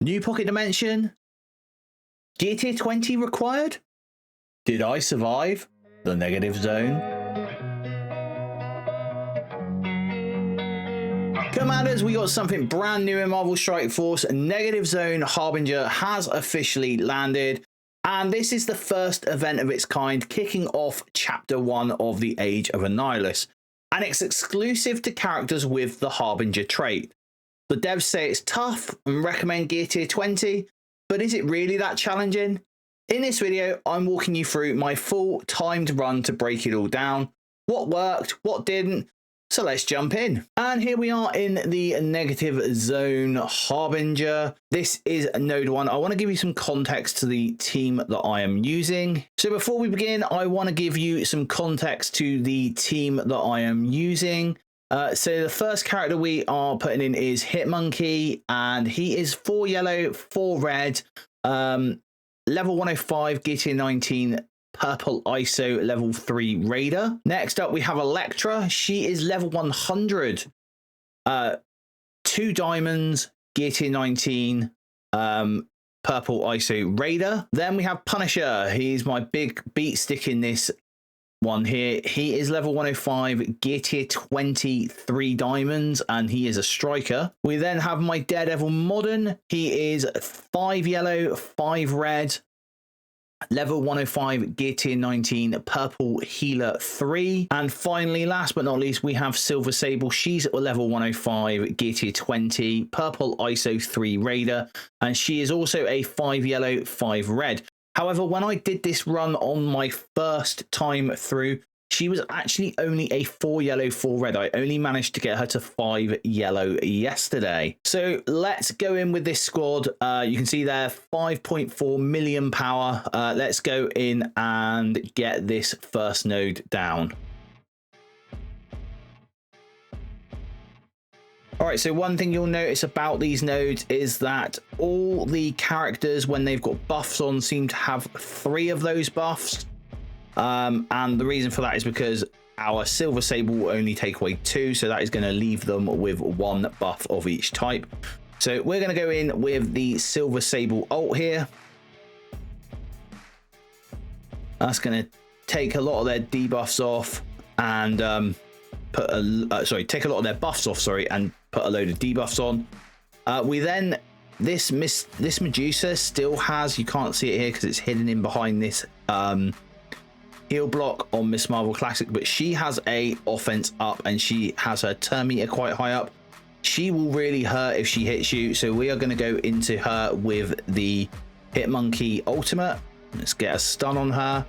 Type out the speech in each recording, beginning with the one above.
New pocket dimension? GT20 required? Did I survive the negative zone? Commanders, we got something brand new in Marvel Strike Force. Negative Zone Harbinger has officially landed. And this is the first event of its kind, kicking off Chapter 1 of the Age of Annihilus. And it's exclusive to characters with the Harbinger trait. The devs say it's tough and recommend Gear Tier 20, but is it really that challenging? In this video, I'm walking you through my full timed run to break it all down. What worked, what didn't, so let's jump in. And here we are in the Negative Zone Harbinger. This is Node 1. I want to give you some context to the team that I am using. So before we begin, I want to give you some context to the team that I am using. So the first character we are putting in is Hitmonkey, and he is 4 yellow, 4 red, level 105, GT19, purple ISO, level 3 Raider. Next up, we have Electra. She is level 100, 2 diamonds, GT19, purple ISO Raider. Then we have Punisher. He's my big beat stick in this one here. He is level 105, Gear Tier 20, 3 diamonds, and he is a striker. We then have my Daredevil Modern. He is 5 yellow, 5 red, level 105, Gear Tier 19, purple healer 3. And finally, last but not least, we have Silver Sable. She's level 105, Gear Tier 20, purple ISO 3 Raider, and she is also a 5 yellow, 5 red. However, when I did this run on my first time through, she was actually only a 4 yellow, 4 red. I only managed to get her to 5 yellow yesterday. So let's go in with this squad. You can see there 5.4 million power. Let's go in and get this first node down. All right, so one thing you'll notice about these nodes is that all the characters, when they've got buffs on, seem to have 3 of those buffs. And the reason for that is because our Silver Sable will only take away 2, so that is going to leave them with 1 buff of each type. So we're going to go in with the Silver Sable ult here. That's going to take a lot of their debuffs off and take a lot of their buffs off, and put a load of debuffs on. We then, this Medusa still has, you can't see it here because it's hidden in behind this heal block on Miss Marvel Classic, but she has a offense up and she has her turn meter quite high up. She will really hurt if she hits you, so we are going to go into her with the Hitmonkey ultimate. Let's get a stun on her,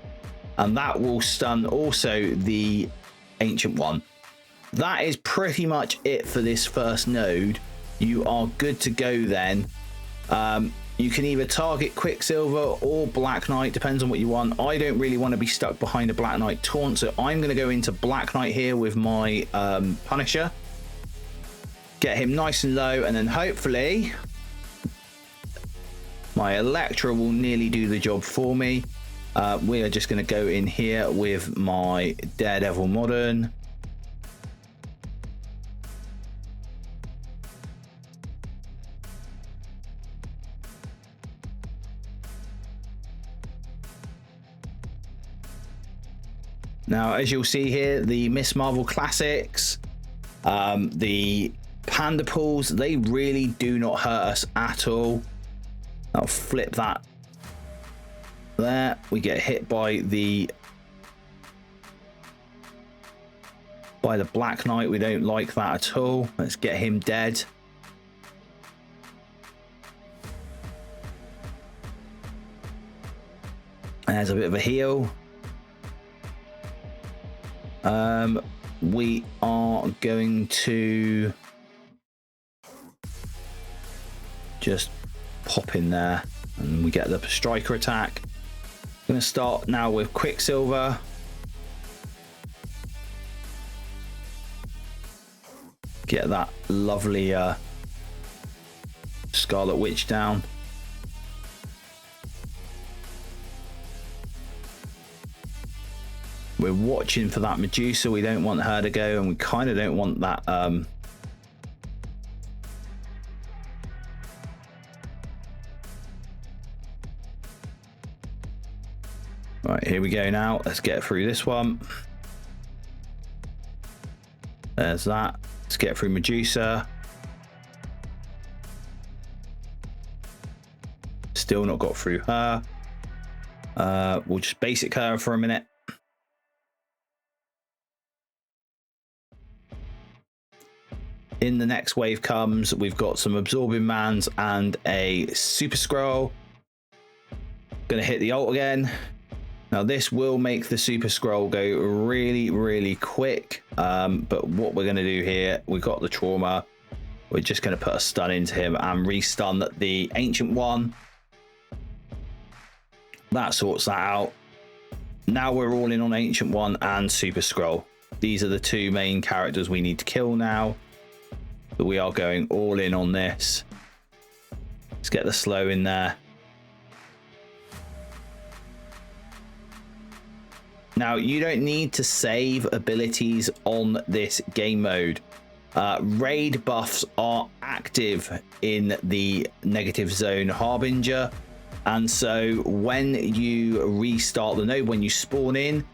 and that will stun also the Ancient One. That is pretty much it for this first node. You are good to go then. You can either target Quicksilver or Black Knight, depends on what you want. I don't really want to be stuck behind a Black Knight taunt, so I'm going to go into Black Knight here with my Punisher. Get him nice and low, and then hopefully my Electra will nearly do the job for me. We are just going to go in here with my Daredevil Modern. Now, as you'll see here, the Miss Marvel Classics, the Panda Pools, they really do not hurt us at all. I'll flip that there. We get hit by the Black Knight. We don't like that at all. Let's get him dead. There's a bit of a heal. We are going to just pop in there and we get the striker attack. I'm going to start now with Quicksilver. Get that lovely Scarlet Witch down. We're watching for that Medusa. We don't want her to go, and we kind of don't want that Right, here we go now. Let's get through this one. There's that. Let's get through Medusa. Still not got through her. We'll just basic her for a minute. In the next wave comes, we've got some absorbing mans and a super scroll. Gonna hit the ult again. Now this will make the super scroll go really quick, but what we're gonna do here, we've got the trauma. We're just gonna put a stun into him and restun the ancient one. That sorts that out. Now we're all in on ancient one and super scroll. These are the two main characters we need to kill now. But we are going all in on this. Let's get the slow in there. Now, you don't need to save abilities on this game mode. Raid buffs are active in the negative zone Harbinger. And so when you restart the node, when you spawn in,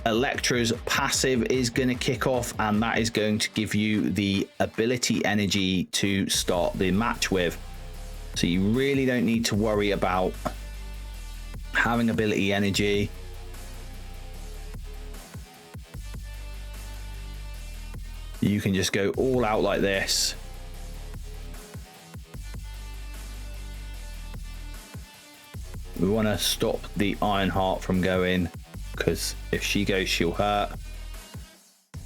Electra's passive is going to kick off, and that is going to give you the ability energy to start the match with. So you really don't need to worry about having ability energy. You can just go all out like this. We want to stop the Iron Heart from going, because if she goes, she'll hurt.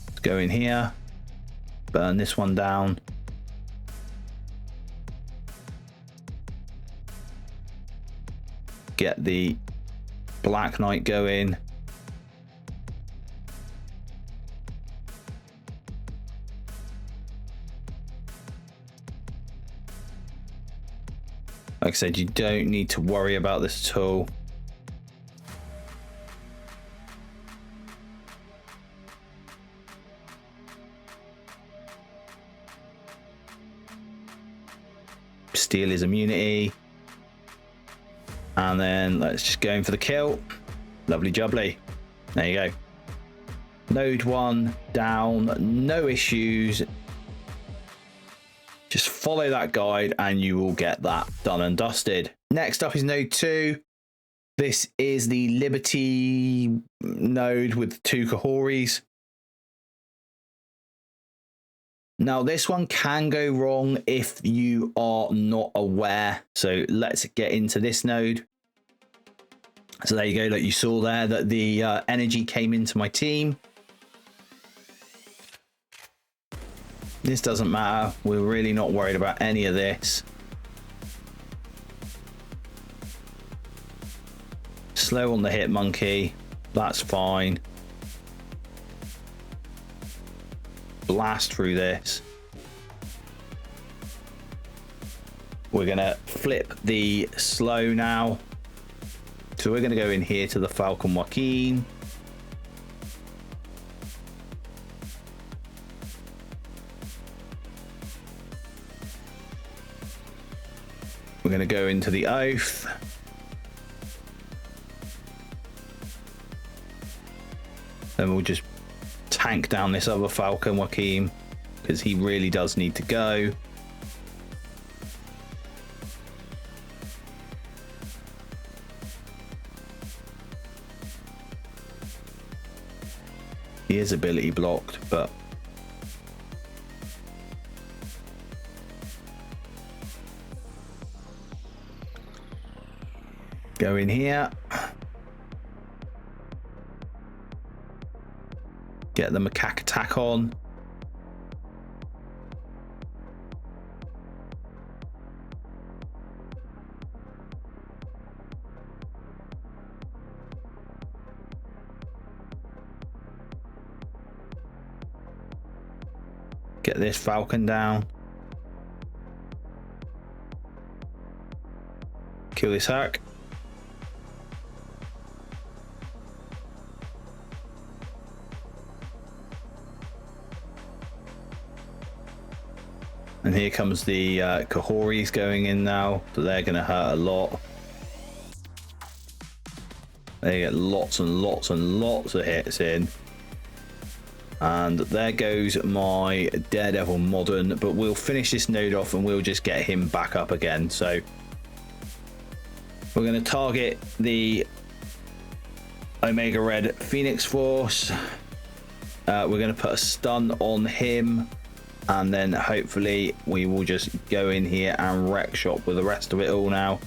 Let's go in here, burn this one down. Get the Black Knight going. Like I said, you don't need to worry about this at all. Steal his immunity. And then let's just go in for the kill. Lovely jubbly. There you go. Node 1 down, no issues. Just follow that guide and you will get that done and dusted. Next up is node 2. This is the Liberty node with 2 Kahoris. Now this one can go wrong if you are not aware. So let's get into this node. So there you go. Like you saw there that the energy came into my team. This doesn't matter. We're really not worried about any of this. Slow on the hit monkey. That's fine. Blast through this. We're going to flip the slow now. So we're going to go in here to the Falcon Joaquin. We're going to go into the Oath. Then we'll just tank down this other Falcon Joaquin because he really does need to go. He is ability blocked, but go in here. Get the macaque attack on. Get this Falcon down. Kill this Herc. And here comes the Kahoris going in now, so they're going to hurt a lot. They get lots and lots and lots of hits in. And there goes my Daredevil Modern, but we'll finish this node off and we'll just get him back up again. So we're going to target the Omega Red Phoenix Force. We're going to put a stun on him, and then hopefully we will just go in here and wreck shop with the rest of it all now.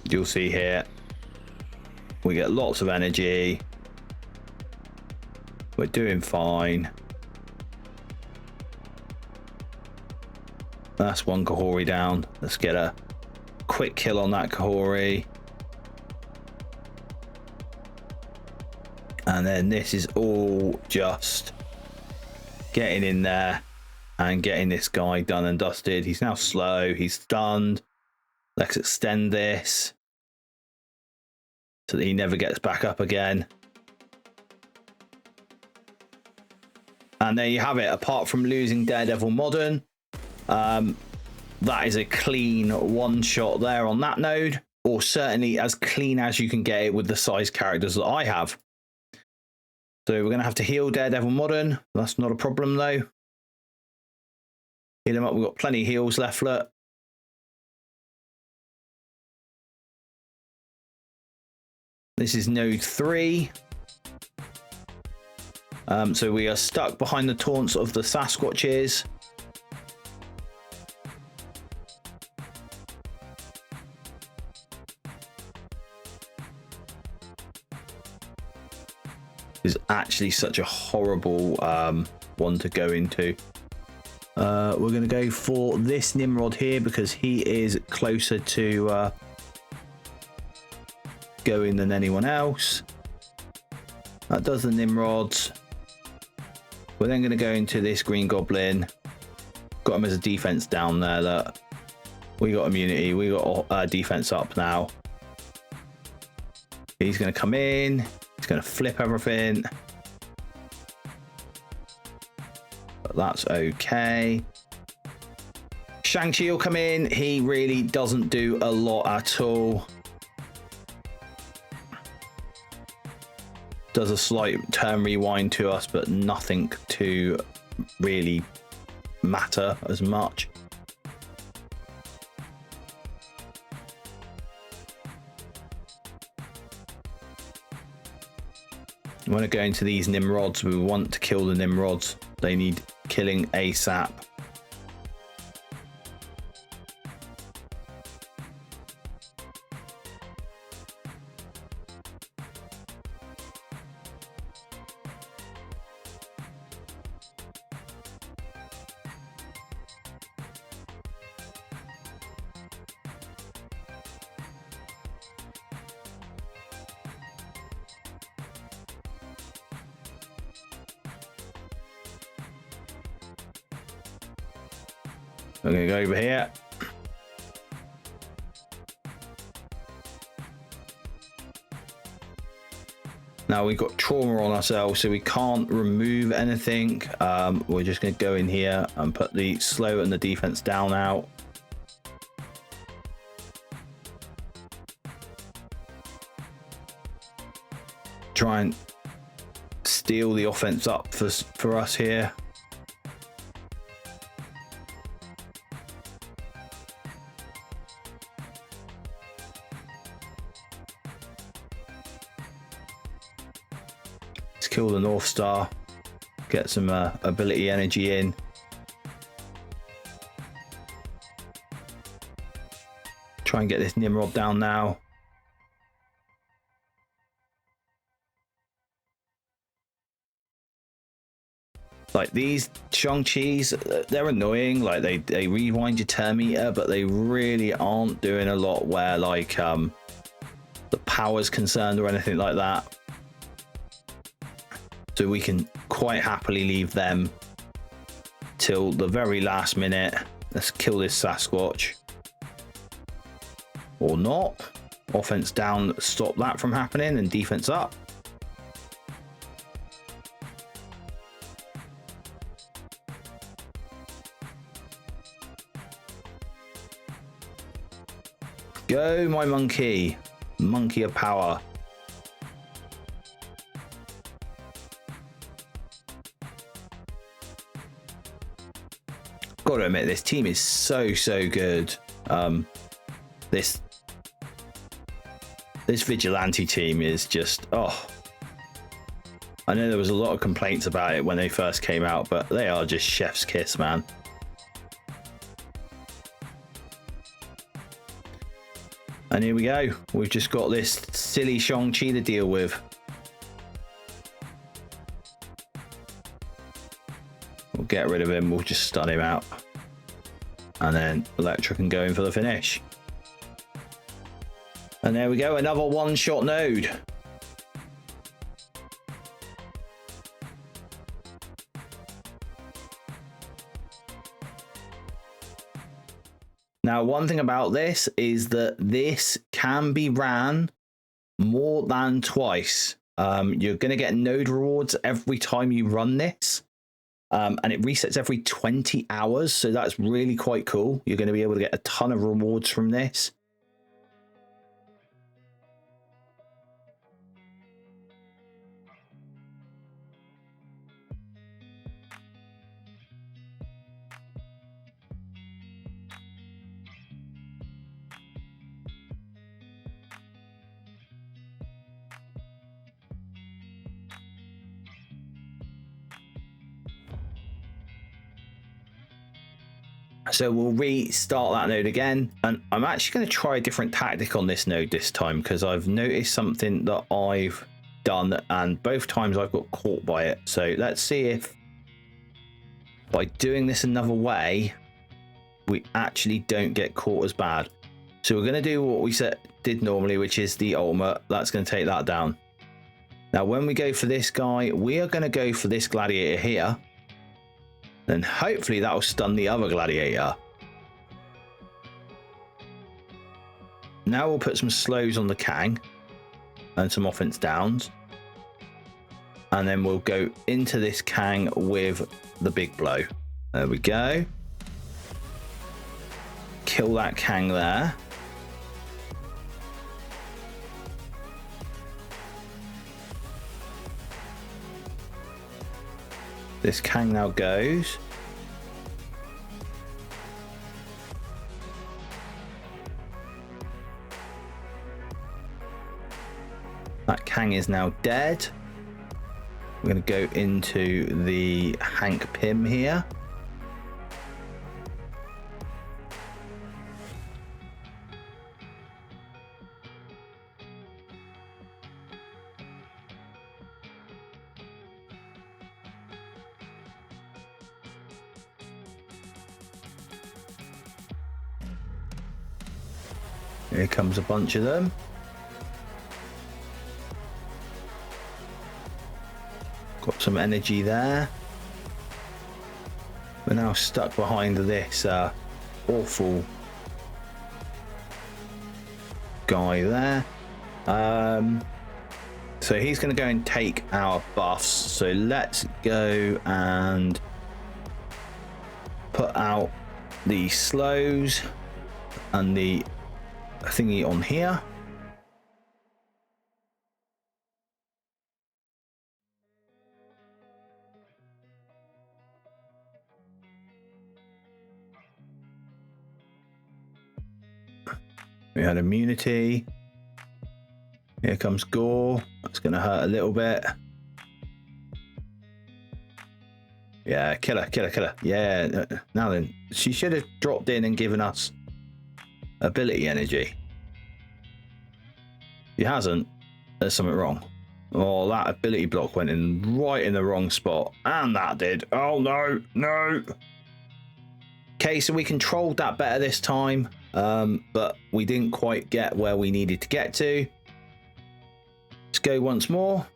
You'll see here we get lots of energy. We're doing fine. That's one Kahori down. Let's get a quick kill on that Kahori. And then this is all just getting in there and getting this guy done and dusted. He's now slow. He's stunned. Let's extend this so that he never gets back up again. And there you have it. Apart from losing Daredevil Modern, that is a clean one shot there on that node, or certainly as clean as you can get it with the size characters that I have. So we're going to have to heal Daredevil Modern. That's not a problem though. Heal him up. We've got plenty of heals left. Look. This is node 3. So we are stuck behind the taunts of the Sasquatches. Is actually such a horrible one to go into. We're going to go for this Nimrod here because he is closer to going than anyone else. That does the Nimrods. We're then going to go into this Green Goblin. Got him as a defense down there. Look, we got immunity. We got defense up now. He's going to come in. He's going to flip everything. But that's okay. Shang-Chi will come in. He really doesn't do a lot at all. Does a slight turn rewind to us, but nothing to really matter as much. We want to go into these Nimrods. We want to kill the Nimrods. They need killing ASAP. We're going to go over here. Now we've got trauma on ourselves, so we can't remove anything. We're just going to go in here and put the slow and the defense down out. Try and steal the offense up for us here. Kill the North Star, get some ability energy in. Try and get this Nimrod down now. Like these Shang-Chis, they're annoying. Like they rewind your turn meter, but they really aren't doing a lot where like the power's concerned or anything like that. So we can quite happily leave them till the very last minute. Let's kill this Sasquatch. Or not. Offense down, stop that from happening, and defense up. Go, my monkey. Monkey of power. Got to admit, this team is so good. This vigilante team is just, oh. I know there was a lot of complaints about it when they first came out, but they are just chef's kiss, man. And here we go. We've just got this silly Shang-Chi to deal with. We'll get rid of him. We'll just stun him out. And then Electra can go in for the finish. And there we go. Another one-shot node. Now, one thing about this is that this can be ran more than twice. You're going to get node rewards every time you run this. And it resets every 20 hours. So that's really quite cool. You're going to be able to get a ton of rewards from this. So we'll restart that node again, and I'm actually going to try a different tactic on this node this time because I've noticed something that I've done, and both times I've got caught by it. So let's see if by doing this another way we actually don't get caught as bad. So we're going to do what we did normally, which is the ultimate. That's going to take that down. Now when we go for this guy, we are going to go for this gladiator here. Then hopefully that will stun the other gladiator. Now we'll put some slows on the Kang and some offense downs. And then we'll go into this Kang with the big blow. There we go. Kill that Kang there. This Kang now goes. That Kang is now dead. We're going to go into the Hank Pym here. Here comes a bunch of them. Got some energy there. We're now stuck behind this awful guy there. So he's going to go and take our buffs. So let's go and put out the slows and the thingy on here. We had immunity. Here comes Gore. That's going to hurt a little bit. Yeah, killer. Yeah, now then. She should have dropped in and given us ability energy. She hasn't. There's something wrong. Oh, that ability block went in right in the wrong spot. And that did. Oh, no. Okay, so we controlled that better this time. But we didn't quite get where we needed to get to. Let's go once more.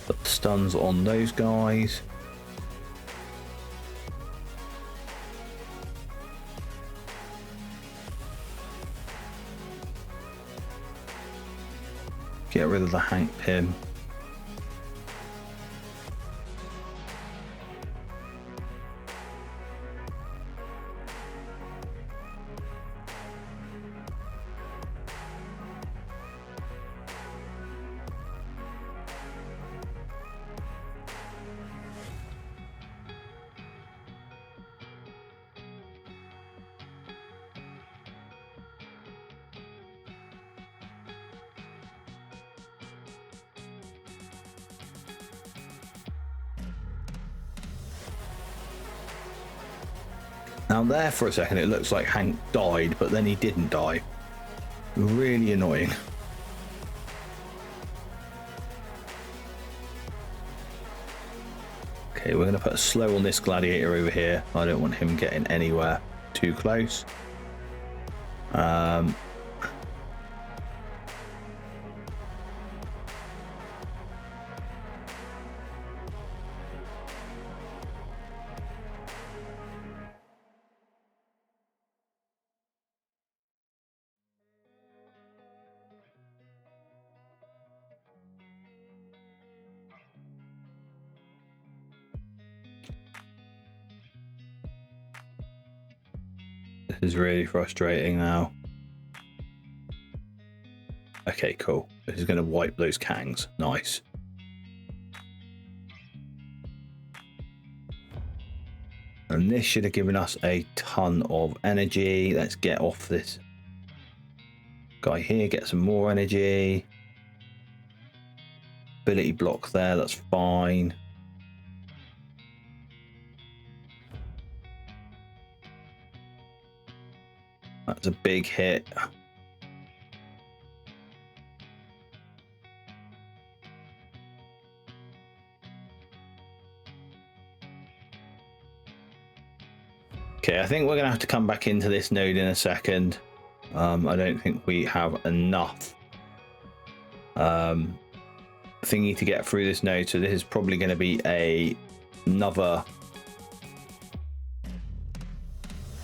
Put the stuns on those guys. Get rid of the Hank Pym. Now there for a second it looks like Hank died, but then he didn't die. Really annoying. Okay, we're going to put a slow on this gladiator over here. I don't want him getting anywhere too close. This is really frustrating now. Okay, cool. This is going to wipe those Kangs. Nice. And this should have given us a ton of energy. Let's get off this guy here, get some more energy. Ability block there, that's fine. That's a big hit. Okay, I think we're going to have to come back into this node in a second. I don't think we have enough thingy to get through this node, so this is probably going to be another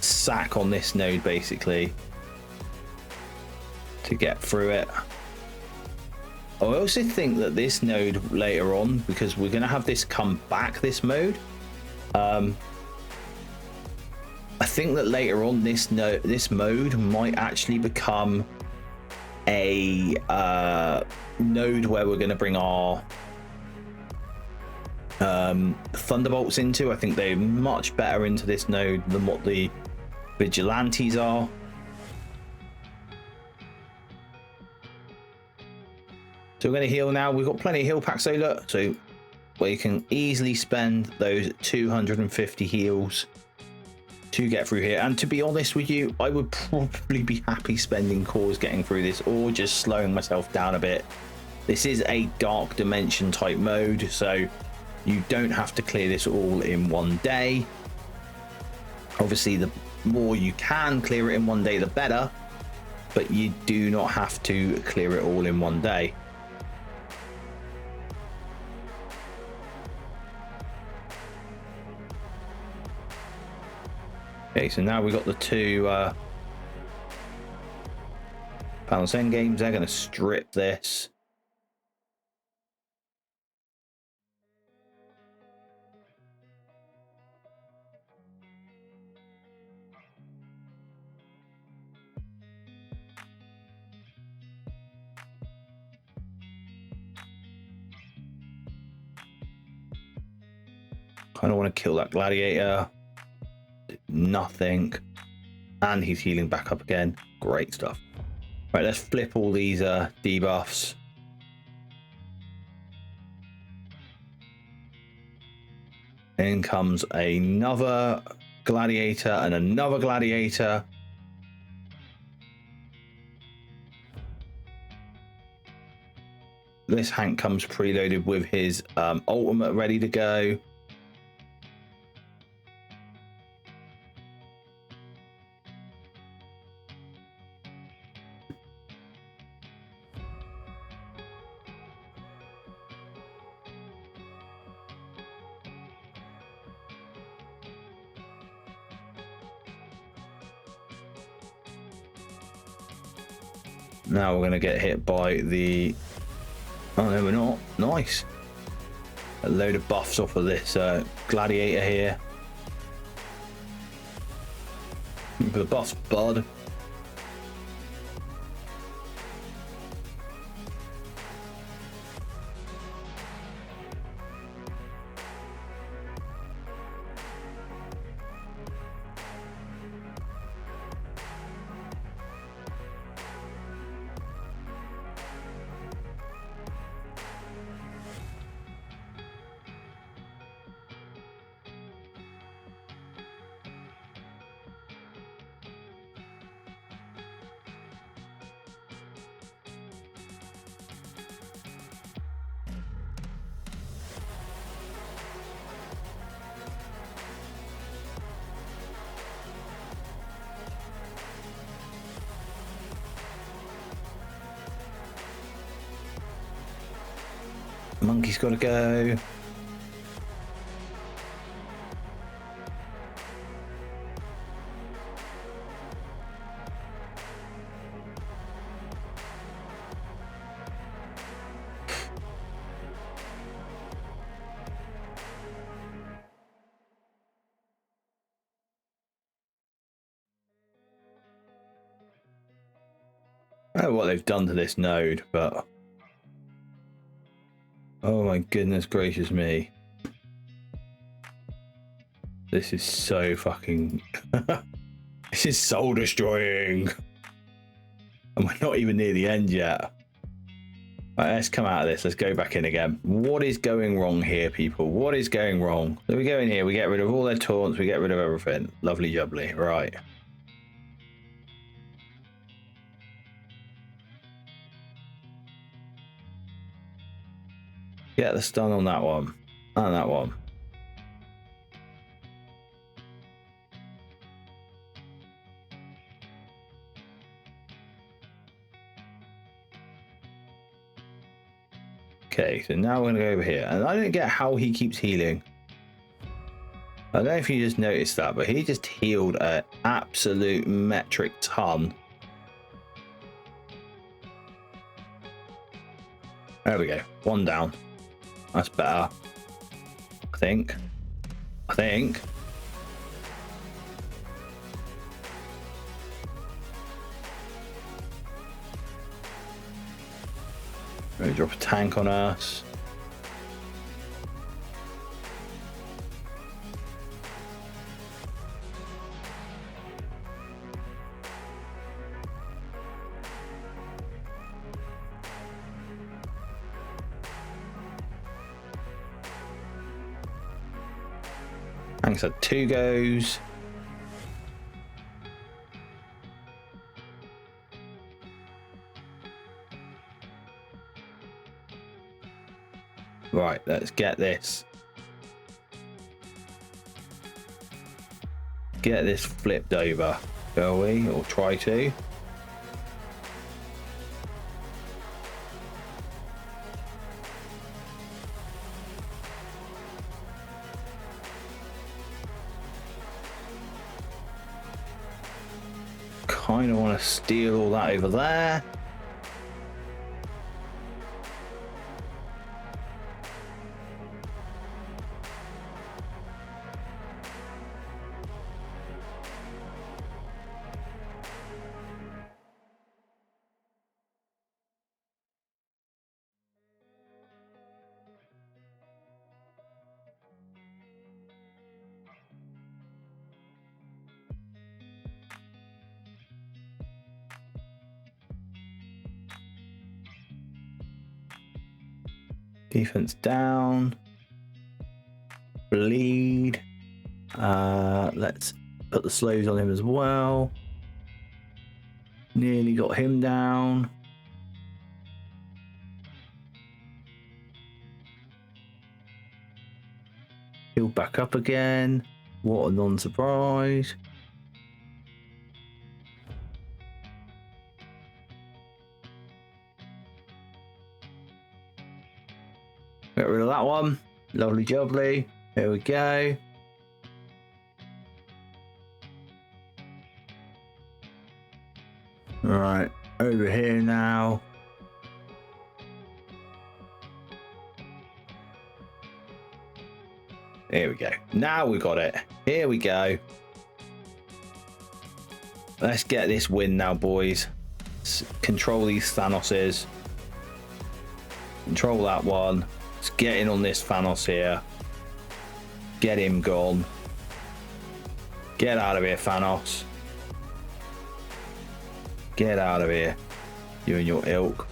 sack on this node basically to get through it. I also think that this node later on, because we're going to have this come back, this mode, I think that later on this mode might actually become a node where we're going to bring our Thunderbolts into. I think they're much better into this node than what the Vigilantes are. So we're going to heal now. We've got plenty of heal packs, so look, so we can easily spend those 250 heals to get through here. And to be honest with you, I would probably be happy spending cores getting through this, or just slowing myself down a bit. This is a dark dimension type mode, so you don't have to clear this all in one day. Obviously, the more you can clear it in one day, the better, but you do not have to clear it all in one day. Okay, so now we've got the two Balance End Games. They're going to strip this. Kind of want to kill that gladiator. Nothing. And he's healing back up again. Great stuff. Right, let's flip all these debuffs. In comes another gladiator and another gladiator. This Hank comes preloaded with his ultimate ready to go. Now we're going to get hit by the... Oh, no, we're not. Nice. A load of buffs off of this gladiator here. For the buffs, bud. Monkey's got to go. I don't know what they've done to this node, but oh my goodness gracious me. This is so fucking... This is soul destroying. And we're not even near the end yet. Right, let's come out of this. Let's go back in again. What is going wrong here, people? What is going wrong? So we go in here, we get rid of all their taunts, we get rid of everything. Lovely jubbly. Right. Get the stun on that one. And that one. Okay, so now we're going to go over here. And I don't get how he keeps healing. I don't know if you just noticed that, but he just healed an absolute metric ton. There we go. One down. That's better. I think. Maybe drop a tank on us. Tanks had 2 goes. Right, let's get this. Get this flipped over, shall we? Or try to. Kind of want to steal all that over there. Defense down. Bleed. Let's put the slows on him as well. Nearly got him down. He'll back up again. What a non-surprise. Get rid of that one. Lovely jubbly. Here we go. Right. over here now. Here we go. Now we got it. Here we go. Let's get this win now, boys. Let's control these Thanoses. Control that one. Let's get in on this Thanos here. Get him gone. Get out of here, Thanos. Get out of here. You and your ilk.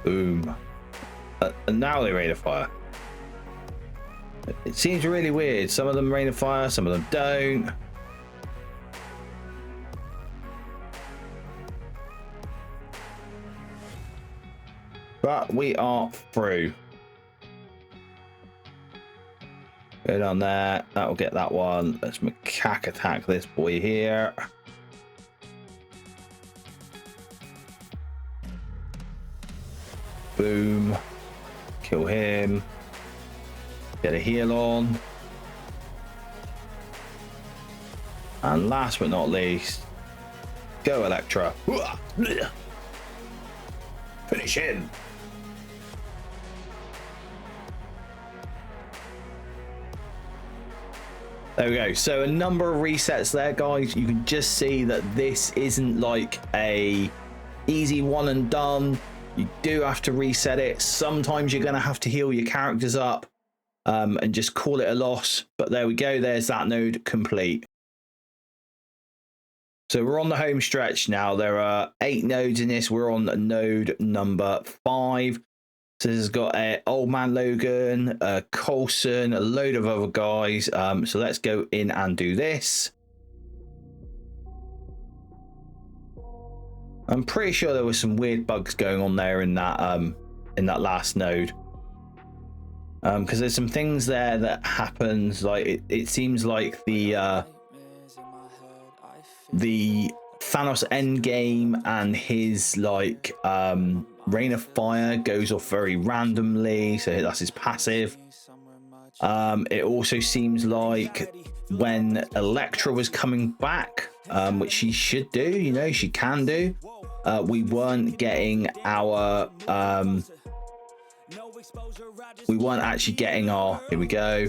Boom. And now they rain of fire. It seems really weird. Some of them rain of fire, some of them don't. But we are through. Go down there. That'll get that one. Let's macaque attack this boy here. Boom. Kill him. Get a heal on. And last but not least, go Electra. Finish him. There we go. So a number of resets there, guys. You can just see that this isn't like a easy one and done. You do have to reset it. Sometimes you're going to have to heal your characters up and just call it a loss. But there we go. There's that node complete. So we're on the home stretch now. There are 8 nodes in this. We're on node number 5. So this has got Old Man Logan, Coulson, a load of other guys. So let's go in and do this. I'm pretty sure there was some weird bugs going on there in that last node. Because there's some things there that happens, like it seems like the Thanos endgame and his like Rain of Fire goes off very randomly, so that's his passive. It also seems like when Elektra was coming back, which she should do, you know, she can do, we weren't getting our we weren't actually getting our, here we go,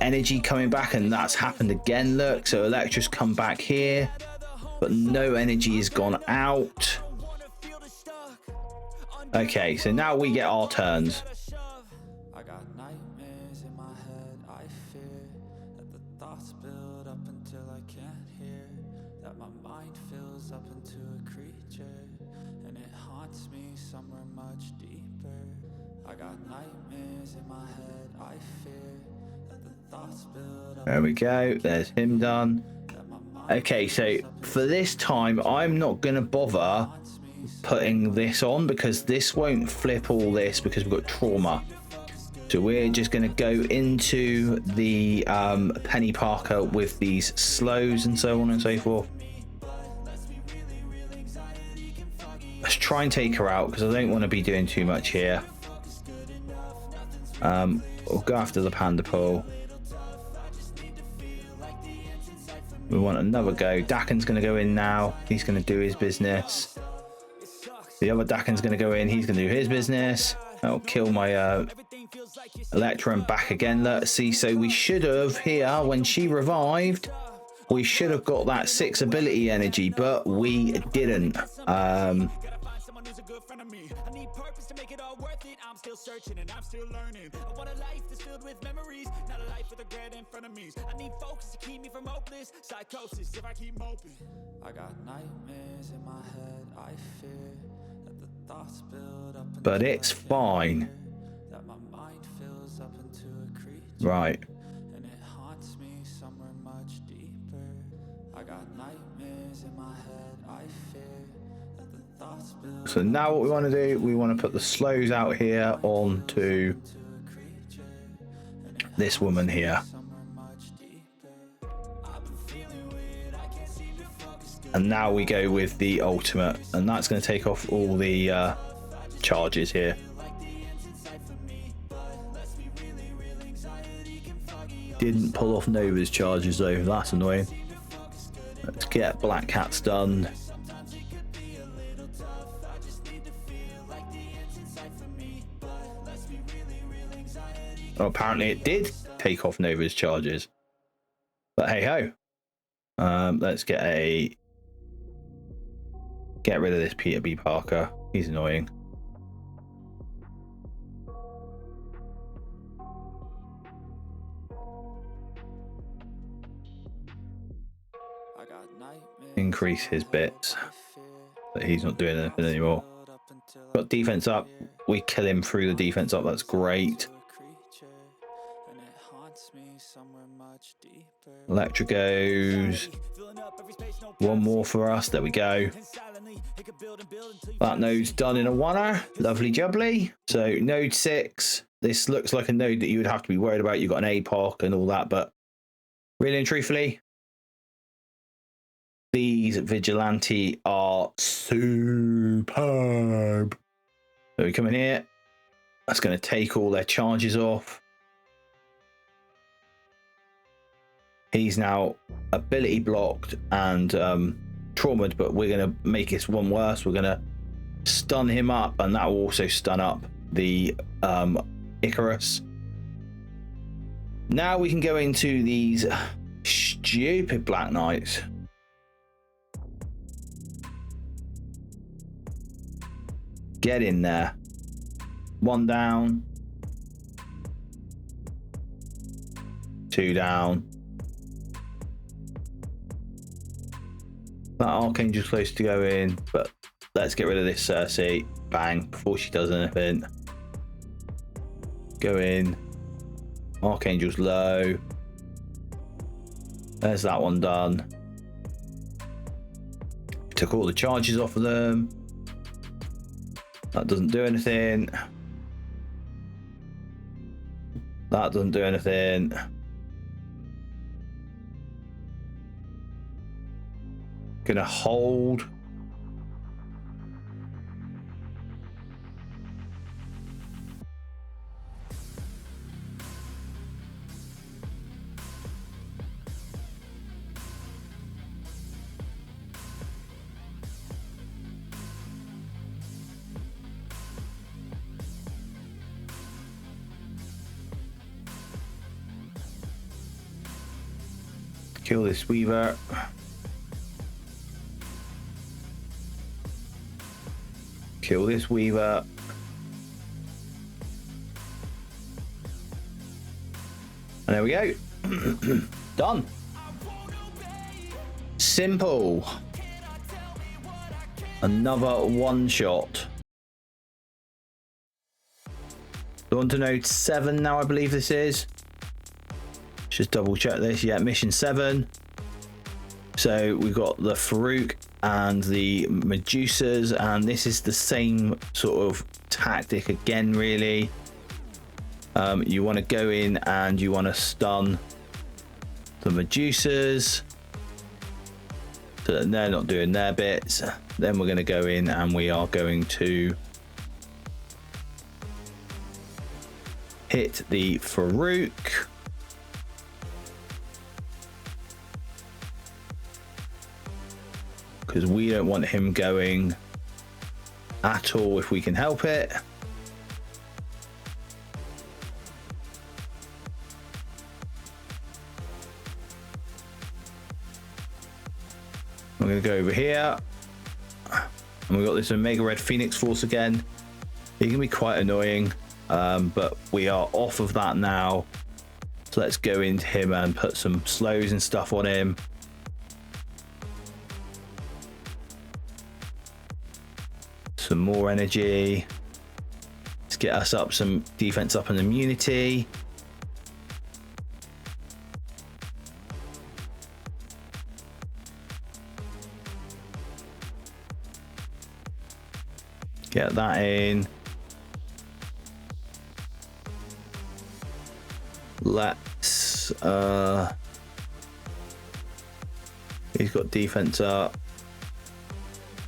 energy coming back, and that's happened again. Look, so Elektra's come back here, but no energy has gone out. Okay, so now we get our turns. I got nightmares in my head, I fear that the thoughts build up until I can't hear, that my mind fills up into a creature, and it haunts me somewhere much deeper. I got nightmares in my head, I fear that the thoughts build up. There we go, there's him done. Okay, so for this time, I'm not going to bother putting this on because this won't flip all this because we've got trauma. So we're just going to go into the Penny Parker with these slows and so on and so forth. Let's try and take her out because I don't want to be doing too much here. We'll go after the Panda Pool. We want another go. Dakon's going to go in now. He's going to do his business. The other Dakon's going to go in. He's going to do his business. That'll kill my Elektra and back again. Let's see. So we should have here, when she revived, we should have got that 6 ability energy, but we didn't. I'm still searching and I'm still learning. I want a life that's filled with memories, not a life with regret in front of me. I need focus to keep me from hopeless psychosis if I keep moping. I got nightmares in my head, I fear that the thoughts build up. But it's fine. That my mind fills up into a creature. Right. And it haunts me somewhere much deeper. I got nightmares in my head, I fear. So now what we want to do, we want to put the slows out here onto this woman here. And now we go with the ultimate, and that's going to take off all the charges here. Didn't pull off Nova's charges though, that's annoying. Let's get Black Cat stunned. Well, apparently it did take off Nova's charges. But hey ho. Let's get rid of this Peter B. Parker. He's annoying. Increase his bits, but he's not doing anything anymore. Got defense up. We kill him through the defense up. That's great. Electra goes. One more for us. There we go. That node's done in a one-hour. Lovely jubbly. So node 6. This looks like a node that you would have to be worried about. You've got an APOC and all that, but really and truthfully, these Vigilante are superb. So we come in here. That's going to take all their charges off. He's now ability blocked and traumatized, but we're going to make this one worse. We're going to stun him up, and that will also stun up the Icarus. Now we can go into these stupid Black Knights. Get in there. One down. Two down. That Archangel's close to go in, but let's get rid of this Cersei. Bang, before she does anything. Go in. Archangel's low. There's that one done. Took all the charges off of them. That doesn't do anything. That doesn't do anything. Gonna hold. Kill this Weaver. Kill this Weaver. And there we go. Done. Simple. Another one shot. On to node 7 now, I believe this is. Just double check this. Yeah, mission 7. So we've got the Farouk and the Medusas, and this is the same sort of tactic again, really. You want to go in and you want to stun the Medusas so that they're not doing their bits. Then we're going to go in and we are going to hit the Farouk. Because we don't want him going at all if we can help it. I'm going to go over here. And we've got this Omega Red Phoenix Force again. He can be quite annoying, but we are off of that now. So let's go into him and put some slows and stuff on him. Some more energy. Let's get us up some defense up and immunity. Get that in. Let's he's got defense up.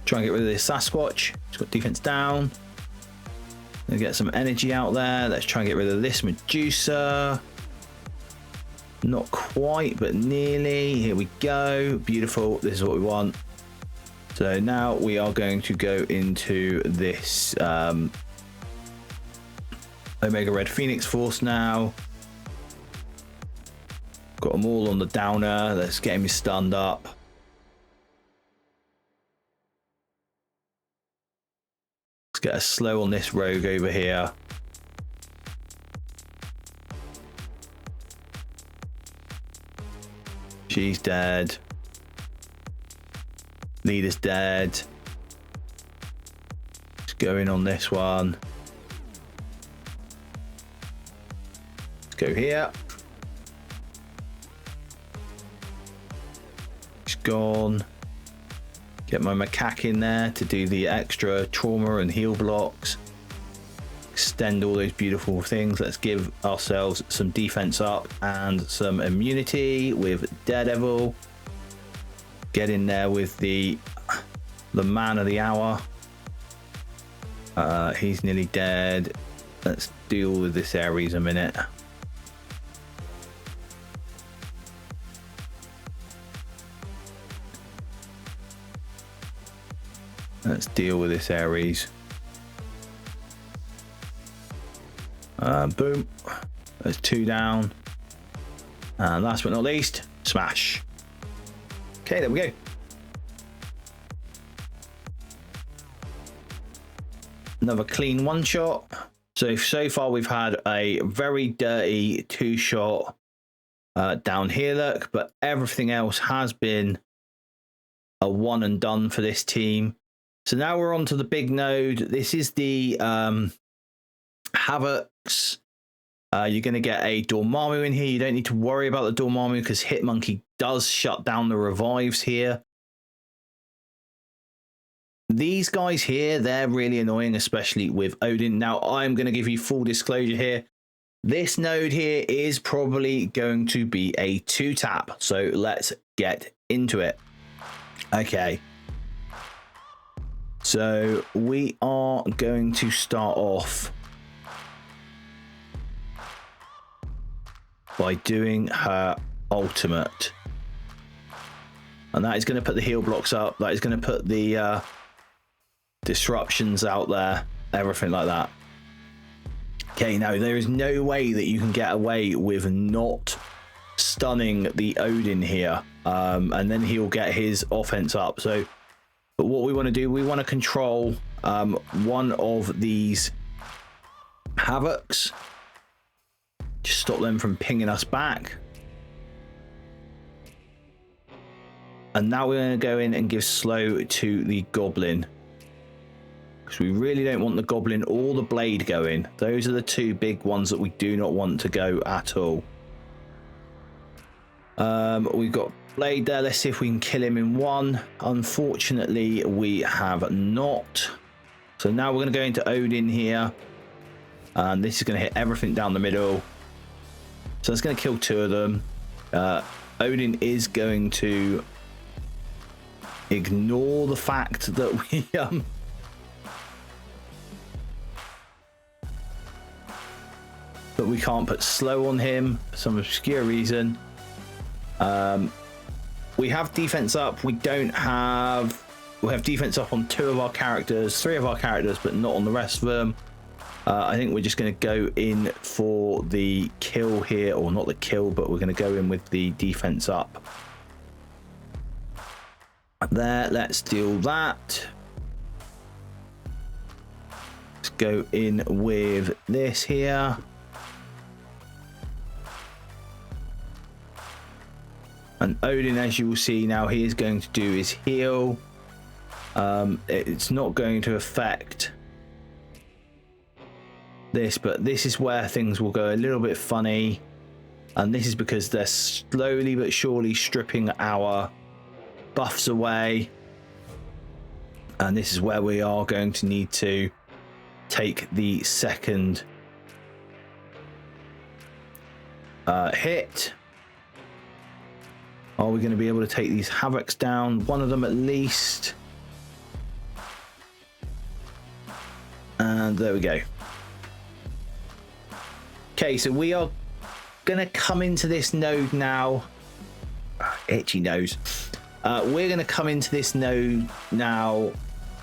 Try and get rid of this Sasquatch. He's got defense down. Gonna get some energy out there. Let's try and get rid of this Medusa. Not quite, but nearly. Here we go. Beautiful. This is what we want. So now we are going to go into this Omega Red Phoenix Force now. Got them all on the downer. Let's get him stunned up. Let's get a slow on this rogue over here. She's dead. Leader's dead. Let's go in on this one. Let's go here. She's gone. Get my macaque in there to do the extra trauma and heal blocks. Extend all those beautiful things. Let's give ourselves some defense up and some immunity with Daredevil. Get in there with the man of the hour. He's nearly dead. Let's deal with this Ares a minute. Let's deal with this Ares. Boom. There's 2 down. And last but not least, smash. Okay, there we go. Another clean 1-shot. So far we've had a very dirty 2-shot down here, look, but everything else has been a one and done for this team. So now we're on to the big node. This is the Havocs. You're going to get a Dormammu in here. You don't need to worry about the Dormammu because Hitmonkey does shut down the revives here. These guys here, they're really annoying, especially with Odin. Now, I'm going to give you full disclosure here. This node here is probably going to be a 2-tap. So let's get into it. Okay. So we are going to start off by doing her ultimate. And that is going to put the heal blocks up. That is going to put the disruptions out there. Everything like that. Okay, now there is no way that you can get away with not stunning the Odin here. And then he'll get his offense up. So, but what we want to do, we want to control one of these Havocs. Just stop them from pinging us back. And now we're going to go in and give slow to the Goblin. Because we really don't want the Goblin or the Blade going. Those are the 2 big ones that we do not want to go at all. We've got Blade there. Let's see if we can kill him in one. Unfortunately, we have not. So now we're going to go into Odin here. And this is going to hit everything down the middle. So it's going to kill 2 of them. Odin is going to ignore the fact that we that we can't put slow on him for some obscure reason. We have defense up. We have defense up on 2 of our characters, 3 of our characters, but not on the rest of them. I think we're just going to go in for the kill here, or not the kill, but we're going to go in with the defense up. There, let's deal that. Let's go in with this here. And Odin, as you will see now, he is going to do his heal. It's not going to affect this, but this is where things will go a little bit funny. And this is because they're slowly but surely stripping our buffs away. And this is where we are going to need to take the second hit. Are we going to be able to take these Havocs down? One of them at least. And there we go. Okay, so we are going to come into this node now. Itchy nose. We're going to come into this node now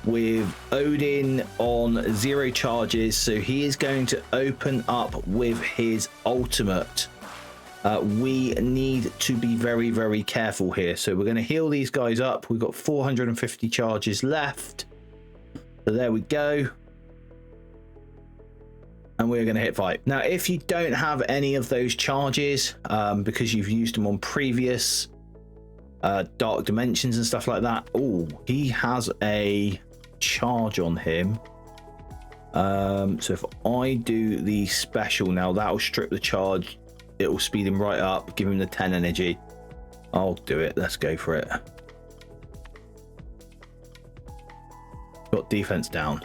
with Odin on 0 charges, so he is going to open up with his ultimate. We need to be very, very careful here. So we're going to heal these guys up. We've got 450 charges left. So there we go. And we're going to hit fight. Now, if you don't have any of those charges, because you've used them on previous dark dimensions and stuff like that. Oh, he has a charge on him. So if I do the special now, that'll strip the charge. It will speed him right up, give him the 10 energy. I'll do it. Let's go for it. Got defense down.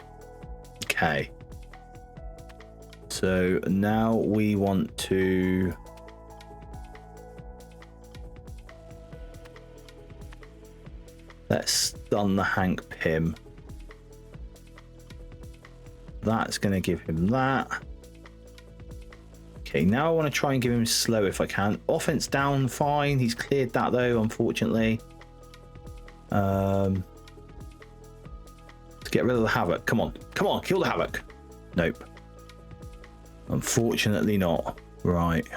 Okay. So now we want to... let's stun the Hank Pym. That's going to give him that. Okay, now I want to try and give him slow if I can. Offense down, fine. He's cleared that though, unfortunately. Let's get rid of the Havoc. Come on. Come on, kill the Havoc. Nope. Unfortunately not. Right.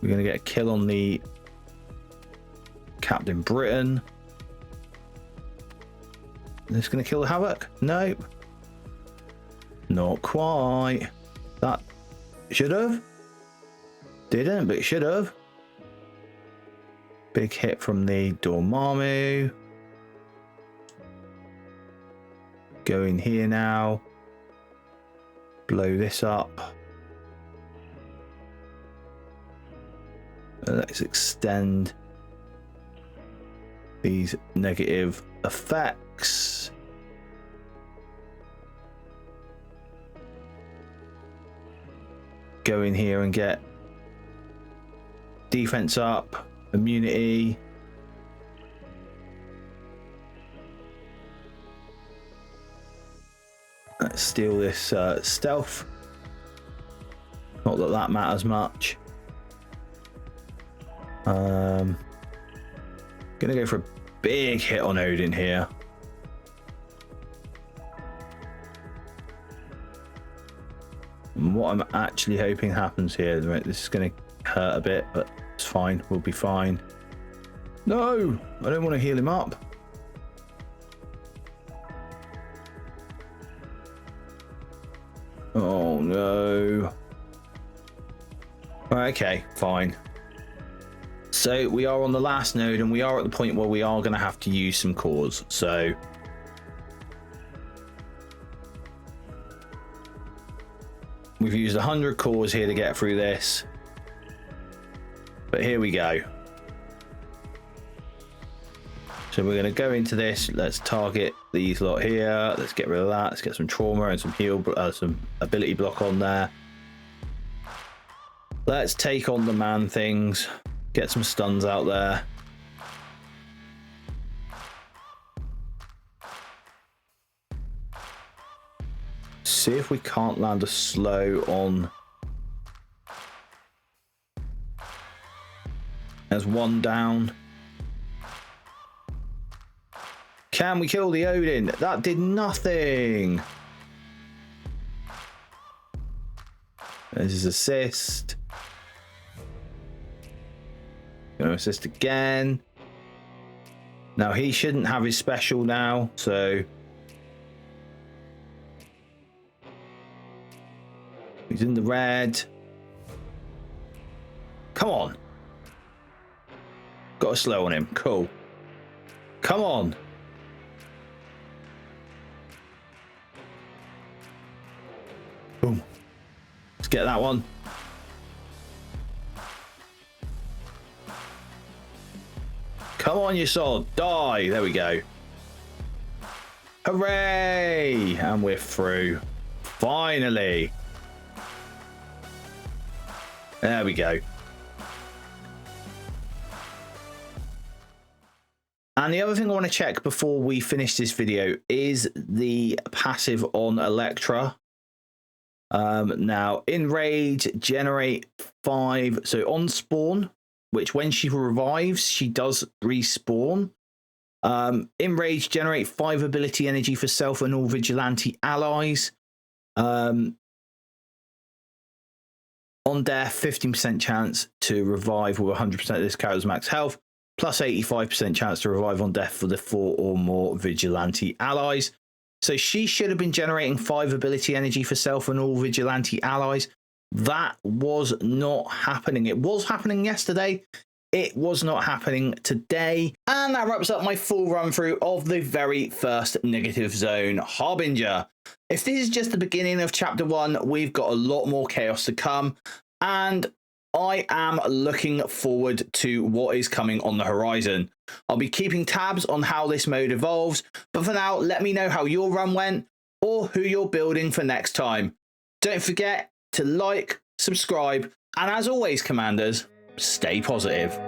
We're going to get a kill on the Captain Britain. Is this going to kill the Havoc? Nope. Not quite. That should have. Didn't, but it should have. Big hit from the Dormammu. Go in here now. Blow this up. Let's extend these negative effects. Go in here and get defense up, immunity. Let's steal this stealth. Not that that matters much. Gonna go for a big hit on Odin here. And what I'm actually hoping happens here, this is going to hurt a bit, but it's fine. We'll be fine. No, I don't want to heal him up. Oh no. Okay, fine. So we are on the last node and we are at the point where we are going to have to use some cores. So we've used 100 cores here to get through this. But here we go. So we're going to go into this. Let's target these lot here. Let's get rid of that. Let's get some trauma and some heal, some ability block on there. Let's take on the man things. Get some stuns out there. See if we can't land a slow on. There's one down. Can we kill the Odin? That did nothing. There's his assist. Gonna assist again. Now he shouldn't have his special now, so he's in the red. Come on. Got a slow on him. Cool. Come on. Boom. Let's get that one. Come on, you sword. Die. There we go. Hooray. And we're through. Finally. There we go. And the other thing I want to check before we finish this video is the passive on Electra. Now, in Rage, generate 5. So on spawn, which when she revives, she does respawn. Enrage, generate 5 ability energy for self and all vigilante allies. On death, 15% chance to revive with 100% of this character's max health, plus 85% chance to revive on death for the 4 or more vigilante allies. So she should have been generating 5 ability energy for self and all vigilante allies. That was not happening. It was happening yesterday. It was not happening today. And that wraps up my full run through of the very first negative zone Harbinger. If this is just the beginning of chapter 1, we've got a lot more chaos to come. And I am looking forward to what is coming on the horizon. I'll be keeping tabs on how this mode evolves. But for now, let me know how your run went or who you're building for next time. Don't forget to like, subscribe, and as always, Commanders, stay positive.